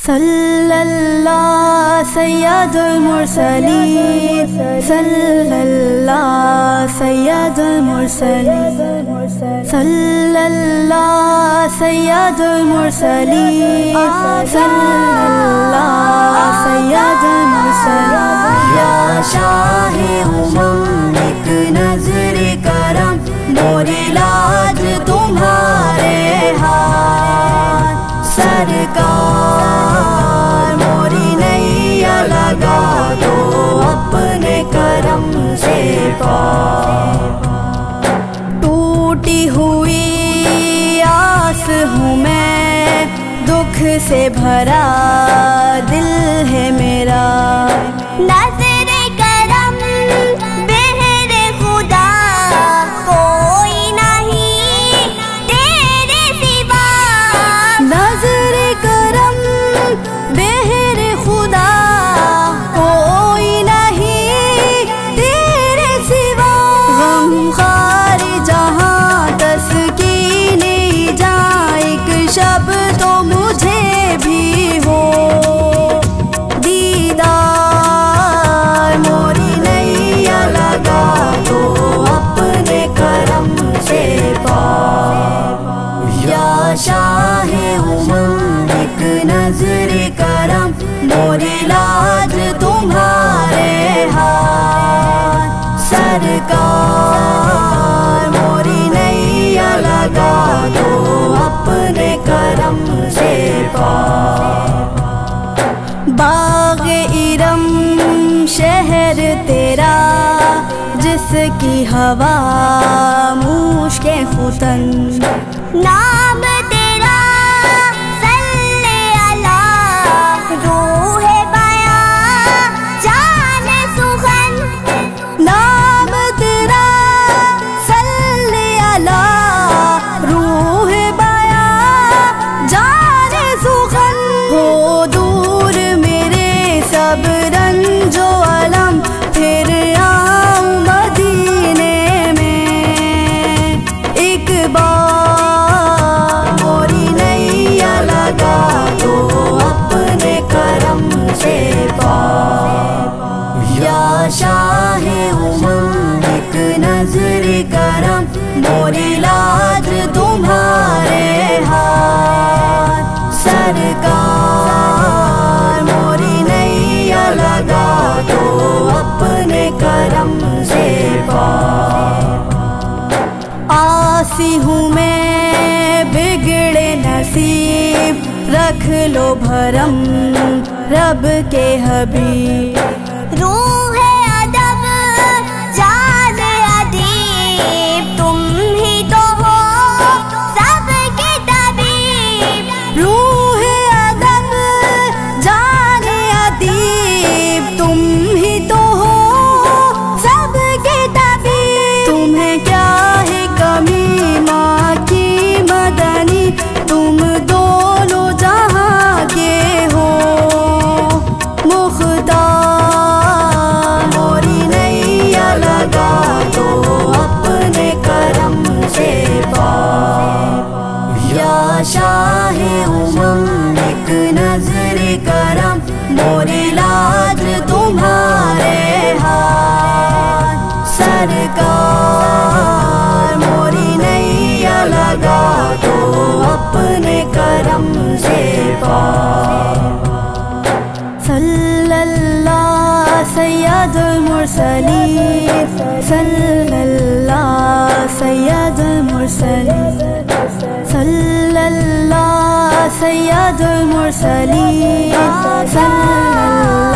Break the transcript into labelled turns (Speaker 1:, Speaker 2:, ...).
Speaker 1: صلی اللہ سید المرسلین، صلی اللہ سید المرسلین، صلی اللہ سید المرسلین، صلی اللہ سید المرسلین۔ یا شاہ امم ایک نظر کرم، موری لاج تمہارے ہاتھ، سرکار موری نیا لگا دو اپنے کرم سے پار۔ ٹوٹی ہوئی آس ہوں میں، دکھ سے بھرا دل ہے میرا، نظر کرم بہر خدا کوئی نہیں تیرے سوا، نظر کرم بہر خدا کوئی نہیں تیرے سوا، غم خار جہاں تسکین جہاں ایک شب تو مجھے بھی ہو دیدار، موری نیا لگا دو اپنے کرم سے پار۔ یا شاہ امم ایک نظر کرم، موری لاج تمہارے ہاتھ، سرکار موری نیا لگا دو اپنے کرم سے پار۔ باغ ارم شہر تیرا، جس کی ہوا مشک ختن، نام تیرا صلی اللہ روح بیاں جان سخن، نام تیرا صلی اللہ روح بیاں جان سخن، ہو دور میرے سب رنج و علم، پھر آؤں مدینے میں ایک بار، موری نیا لگا دو اپنے کرم سے پار۔ یا شاہ امم ایک نظر کرم، موری لاج تمہارے ہاتھ، سرکار موری نیا لگا دو اپنے کرم سے پار۔ آسی ہوں میں بگڑے نصیب، رکھ لو بھرم رب کے حبیب، روح ادب جان ادیب، تم ہی تو ہو سب کے طبیب، روح ادب جان ادیب، تم ہی تو ہو سب کے طبیب، تمہیں کیا ہے کمی ماں کی مدنی، تم دونوں جہاں کے ہو مختار، موری نیا لگا دو اپنے کرم سے پار۔ یا شاہ امم ایک نظر کرم، موری لاج تمہارے ہاتھ، سرکار موری نیا لگا دو اپنے کرم سے پار۔ صلی اللہ سید المرسلین، صلی اللہ سید المرسلین، صلی اللہ سید المرسلین، صلی اللہ